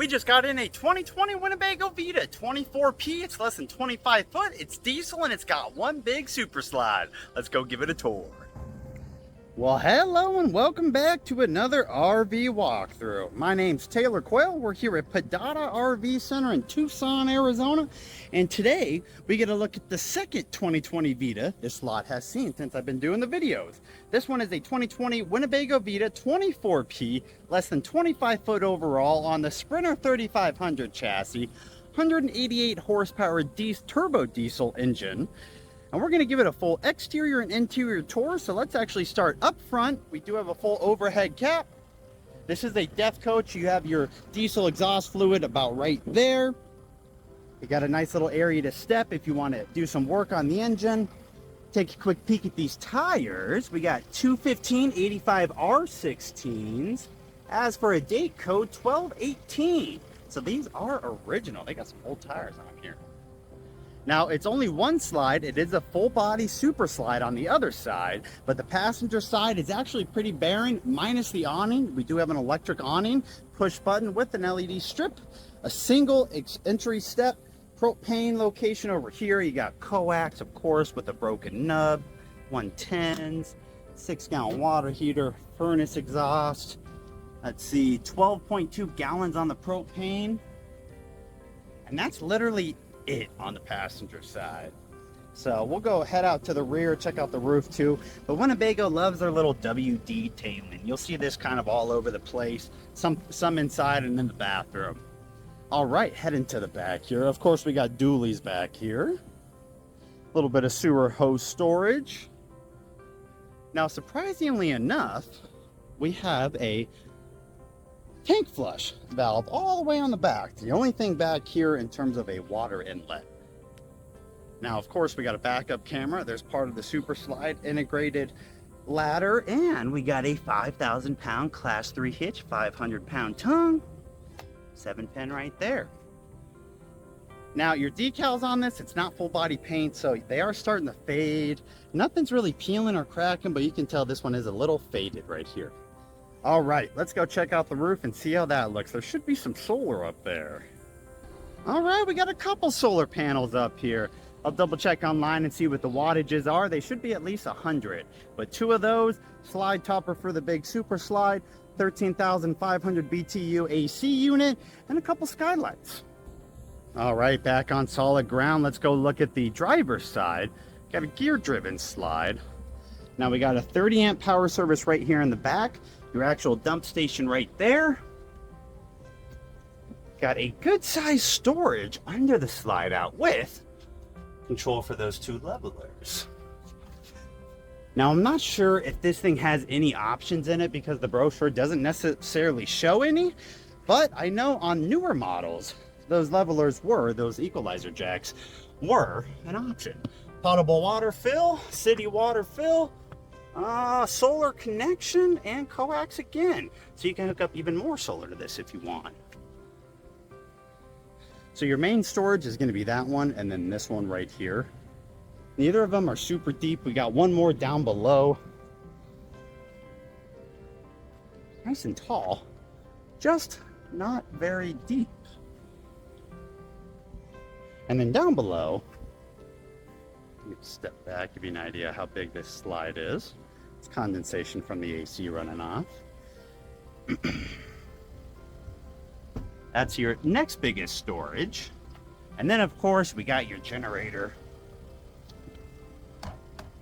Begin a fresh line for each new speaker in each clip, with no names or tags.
We just got in a 2020 Winnebago Vita 24P. It's less than 25 foot. It's diesel and it's got one big super slide. Let's go give it a tour. Well, hello and welcome back to another RV walkthrough. My name's Taylor Quayle. We're here at Podata RV Center in Tucson, Arizona. And today we get a look at the second 2020 Vita this lot has seen since I've been doing the videos. This one is a 2020 Winnebago Vita 24P, less than 25 foot overall on the Sprinter 3500 chassis, 188 horsepower turbo diesel engine. And we're going to give it a full exterior and interior tour. So let's actually start up front. We do have a full overhead cap. This is a depth coach. You have your diesel exhaust fluid about right there. You got a nice little area to step if you want to do some work on the engine. Take a quick peek at these tires. We got 215/85 R16s. As for a date code, 1218. So these are original. They got some old tires on here. Now, it's only one slide. It is a full body super slide on the other side, but the passenger side is actually pretty barren, minus the awning. We do have an electric awning, push button with an LED strip, a single entry step, propane location over here. You got coax, of course, with a broken nub, 110s, 6-gallon water heater, furnace exhaust. Let's see, 12.2 gallons on the propane. And that's literally it on the passenger side. So we'll go head out to the rear, check out the roof too. But Winnebago loves their little W detailing. You'll see this kind of all over the place, some inside and in the bathroom. All right, heading to the back here. Of course, we got dualies back here. A little bit of sewer hose storage. Now, surprisingly enough, we have a tank flush valve all the way on the back. The only thing back here in terms of a water inlet. Now, of course, we got a backup camera. There's part of the super slide integrated ladder, and we got a 5,000-pound class 3 hitch, 500-pound tongue, 7-pin right there. Now, your decals on this, it's not full body paint, so they are starting to fade. Nothing's really peeling or cracking, but you can tell this one is a little faded right here. All right, let's go check out the roof and see how that looks. There should be some solar up there. All right, we got a couple solar panels up here. I'll double check online and see what the wattages are. They should be at least 100, but 2 of those, slide topper for the big super slide, 13,500 BTU AC unit, and a couple skylights. All right, back on solid ground. Let's go look at the driver's side. Got a gear-driven slide. Now we got a 30 amp power service right here in the back. Your actual dump station right there. Got a good size storage under the slide out with control for those 2 levelers. Now, I'm not sure if this thing has any options in it because the brochure doesn't necessarily show any, but I know on newer models, those levelers those equalizer jacks were an option. Potable water fill, city water fill, solar connection, and coax again. So you can hook up even more solar to this if you want. So your main storage is going to be that one, and then this one right here. Neither of them are super deep. We got one more down below. Nice and tall, just not very deep. And then down below, let me step back, give you an idea how big this slide is. It's condensation from the AC running off. That's your next biggest storage. And then, of course, we got your generator.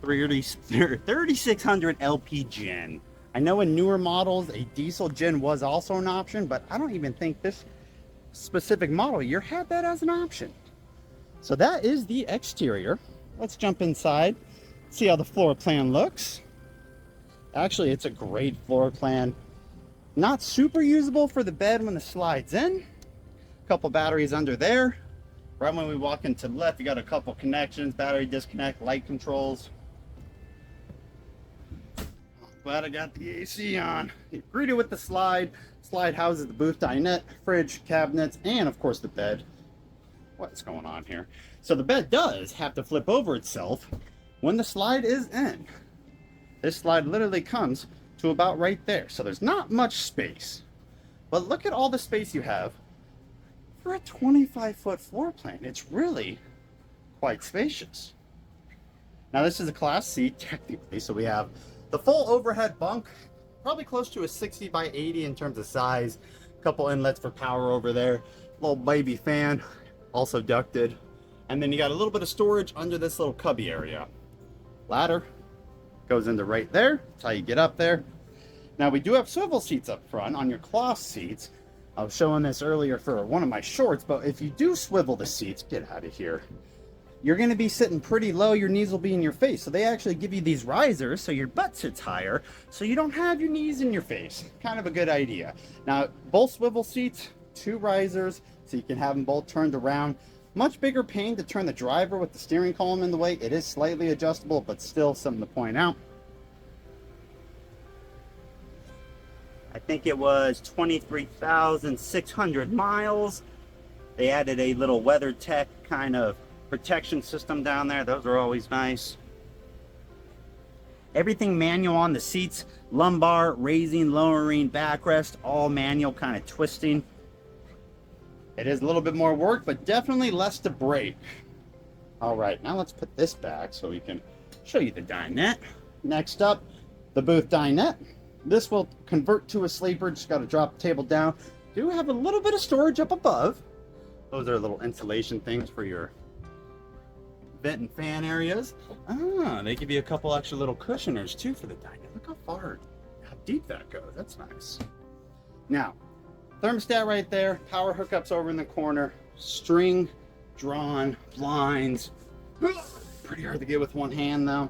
3600 LP gen. I know in newer models, a diesel gen was also an option, but I don't even think this specific model year had that as an option. So that is the exterior. Let's jump inside, see how the floor plan looks. Actually, it's a great floor plan. Not super usable for the bed when the slide's in. A couple batteries under there. Right when we walk into the left, you got a couple connections, battery disconnect, light controls. Glad I got the AC on. You're greeted with the slide. Slide houses the booth dinette, fridge, cabinets, and of course the bed. What's going on here? So the bed does have to flip over itself when the slide is in. This slide literally comes to about right there. So there's not much space. But look at all the space you have For a 25-foot floor plan, it's really quite spacious. Now this is a Class C technically, so we have the full overhead bunk, probably close to a 60 by 80 in terms of size. A couple inlets for power over there, little baby fan, also ducted. And then you got a little bit of storage under this little cubby area. Ladder goes into right there. That's how you get up there. Now we do have swivel seats up front on your cloth seats. I was showing this earlier for one of my shorts, but if you do swivel the seats, get out of here, you're going to be sitting pretty low. Your knees will be in your face. So they actually give you these risers so your butt sits higher so you don't have your knees in your face. Kind of a good idea. Now, both swivel seats, 2 risers, so you can have them both turned around. Much bigger pain to turn the driver with the steering column in the way. It is slightly adjustable, but still something to point out. I think it was 23,600 miles. They added a little WeatherTech kind of protection system down there. Those are always nice. Everything manual on the seats. Lumbar, raising, lowering, backrest, all manual, kind of twisting. It is a little bit more work, but definitely less to break. All right, now let's put this back so we can show you the dinette. Next up, the booth dinette. This will convert to a sleeper. Just got to drop the table down. Do have a little bit of storage up above. Those are little insulation things for your vent and fan areas. They give you a couple extra little cushioners too for the dinette. Look how deep that goes. That's nice. Now, thermostat right there, power hookups over in the corner, string drawn blinds. Pretty hard to get with one hand though.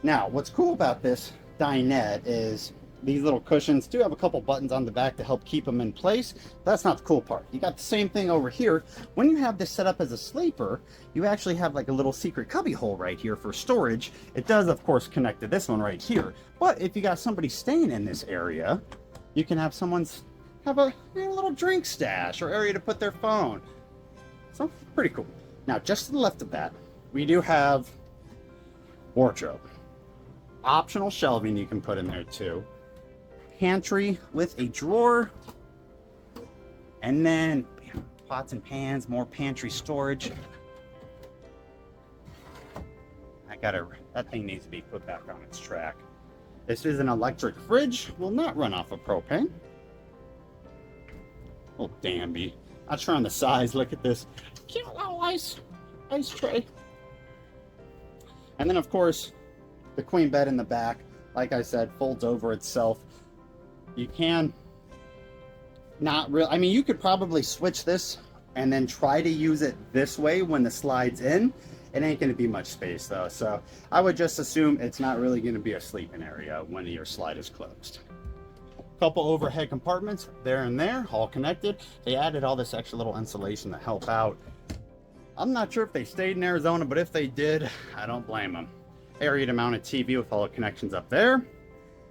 Now, what's cool about this dinette is these little cushions do have a couple buttons on the back to help keep them in place. That's not the cool part. You got the same thing over here. When you have this set up as a sleeper, you actually have like a little secret cubby hole right here for storage. It does, of course, connect to this one right here. But if you got somebody staying in this area, you can have have a little drink stash or area to put their phone. So pretty cool. Now, just to the left of that, we do have wardrobe. Optional shelving you can put in there too. Pantry with a drawer. And then pots and pans, more pantry storage. That thing needs to be put back on its track. This is an electric fridge. Will not run off of propane. Oh, Danby. Not sure on the size. Look at this cute little ice tray. And then, of course, the queen bed in the back. Like I said, folds over itself. You can not really... I mean, you could probably switch this and then try to use it this way when the slide's in. It ain't going to be much space, though. So I would just assume it's not really going to be a sleeping area when your slide is closed. Couple overhead compartments there and there, all connected. They added all this extra little insulation to help out. I'm not sure if they stayed in Arizona, but if they did, I don't blame them. Area to mount a TV with all the connections up there.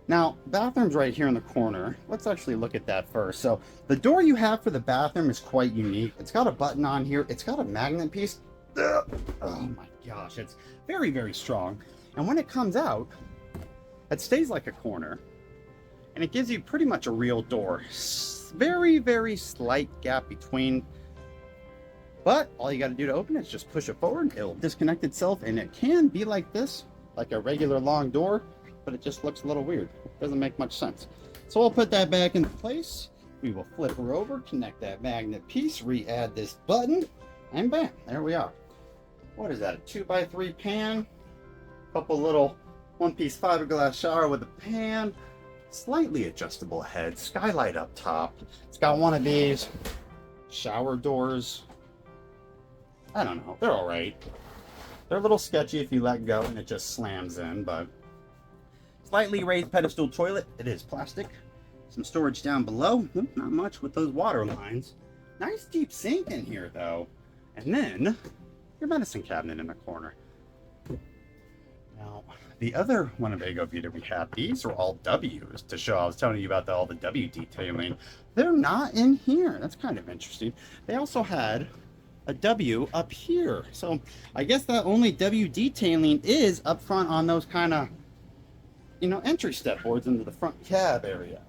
Now, bathroom's right here in the corner. Let's actually look at that first. So the door you have for the bathroom is quite unique. It's got a button on here. It's got a magnet piece. Oh my gosh, it's very, very strong. And when it comes out, it stays like a corner. And it gives you pretty much a real door. Very, very slight gap between. But all you got to do to open it is just push it forward. It'll disconnect itself, and it can be like this, like a regular long door, but it just looks a little weird. Doesn't make much sense. So we'll put that back into place. We will flip her over, connect that magnet piece, re-add this button, and bam, there we are. What is that, a 2x3 pan? Couple little one-piece fiberglass shower with a pan. Slightly adjustable head, skylight up top. It's got one of these shower doors. I don't know, they're all right. They're a little sketchy if you let go and it just slams in, but slightly raised pedestal toilet. It is plastic. Some storage down below. Not much with those water lines. Nice deep sink in here though. And then your medicine cabinet in the corner. Now, the other Winnebago Vita we have, these are all W's to show. I was telling you about all the W detailing. They're not in here. That's kind of interesting. They also had a W up here. So I guess that only W detailing is up front on those kind of, entry step boards into the front cab area.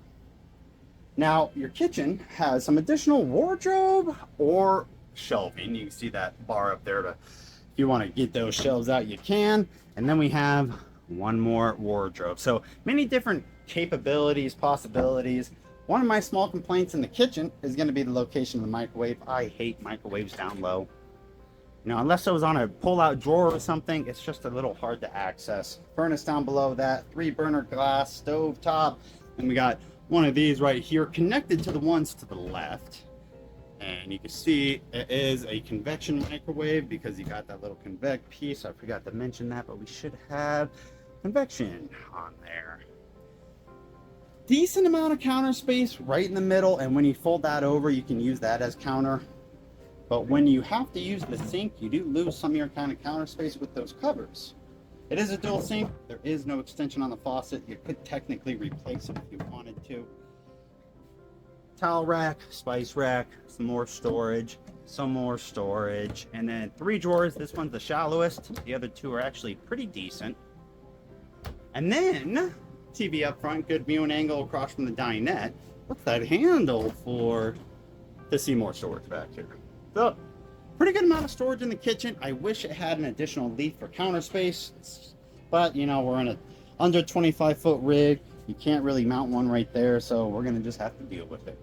Now, your kitchen has some additional wardrobe or shelving. You can see that bar up there. If you want to get those shelves out, you can. And then we have one more wardrobe. So many different capabilities, possibilities. One of my small complaints in the kitchen is going to be the location of the microwave. I hate microwaves down low. You know, unless it was on a pull-out drawer or something, it's just a little hard to access. Furnace down below that, 3-burner glass stove top, and we got one of these right here connected to the ones to the left. And you can see it is a convection microwave because you got that little convect piece. I forgot to mention that, but we should have convection on there. Decent amount of counter space right in the middle, and when you fold that over, you can use that as counter. But when you have to use the sink, you do lose some of your kind of counter space with those covers. It is a dual sink. There is no extension on the faucet. You could technically replace it if you wanted to. Towel rack, spice rack, some more storage, and then 3 drawers. This one's the shallowest. The other 2 are actually pretty decent. And then TV up front, good viewing angle across from the dinette. What's that handle for? To see more storage back here. So, pretty good amount of storage in the kitchen. I wish it had an additional leaf for counter space, but you know, we're in a under 25-foot rig. You can't really mount one right there, so we're gonna just have to deal with it.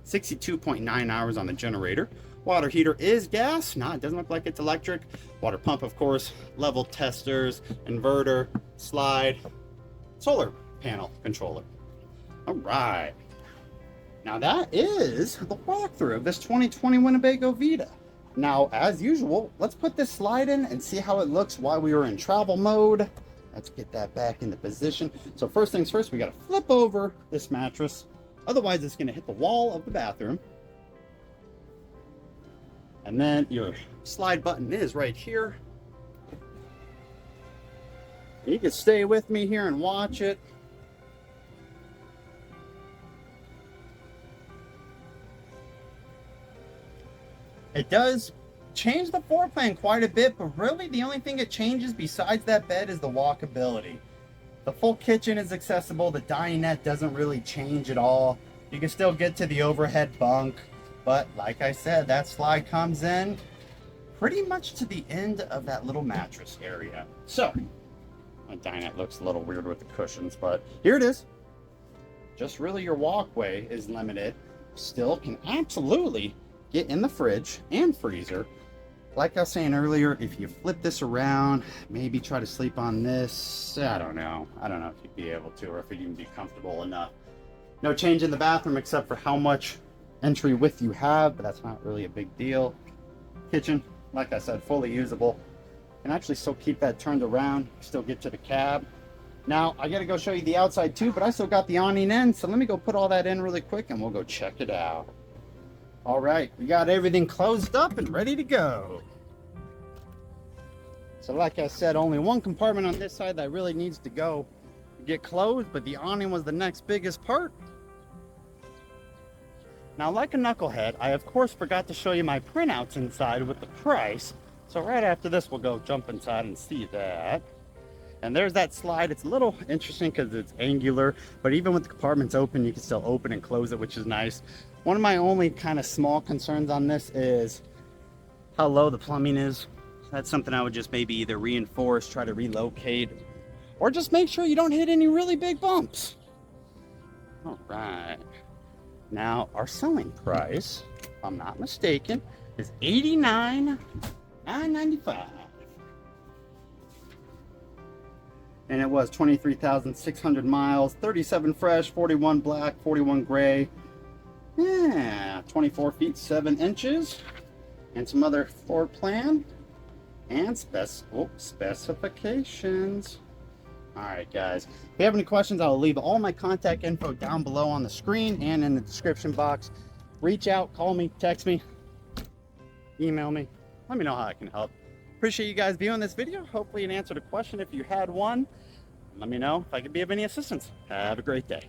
62.9 hours on the generator. Water heater is gas. No, it doesn't look like it's electric. Water pump, of course. Level testers, inverter, slide, solar panel controller. All right. Now that is the walkthrough of this 2020 Winnebago Vita. Now, as usual, let's put this slide in and see how it looks while we were in travel mode. Let's get that back into position. So first things first, we got to flip over this mattress. Otherwise, it's going to hit the wall of the bathroom. And then your slide button is right here. You can stay with me here and watch it. It does change the floor plan quite a bit, but really the only thing it changes besides that bed is the walkability. The full kitchen is accessible. The dinette doesn't really change at all. You can still get to the overhead bunk, but like I said, that slide comes in pretty much to the end of that little mattress area. So, my dinette looks a little weird with the cushions, but here it is. Just really your walkway is limited. Still can absolutely get in the fridge and freezer. Like I was saying earlier, if you flip this around, maybe try to sleep on this, I don't know if you'd be able to, or if you'd even be comfortable enough. No change in the bathroom except for how much entry width you have, but that's not really a big deal. Kitchen, like I said, fully usable. And actually still keep that turned around, still get to the cab. Now, I gotta go show you the outside too, but I still got the awning in, so let me go put all that in really quick and we'll go check it out. All right, we got everything closed up and ready to go. So like I said, only one compartment on this side that really needs to go get closed, but the awning was the next biggest part. Now, like a knucklehead, I of course forgot to show you my printouts inside with the price. So right after this, we'll go jump inside and see that. And there's that slide. It's a little interesting because it's angular, but even with the compartments open, you can still open and close it, which is nice. One of my only kind of small concerns on this is how low the plumbing is. That's something I would just maybe either reinforce, try to relocate, or just make sure you don't hit any really big bumps. All right. Now, our selling price, if I'm not mistaken, is $89,995. And it was 23,600 miles, 37 fresh, 41 black, 41 gray. Yeah, 24 feet 7 inches, and some other floor plan and specifications. All right, guys, if you have any questions, I'll leave all my contact info down below on the screen and in the description box. Reach out, call me, text me, email me. Let me know how I can help. Appreciate you guys viewing this video. Hopefully it answered a question if you had one. Let me know if I could be of any assistance. Have a great day.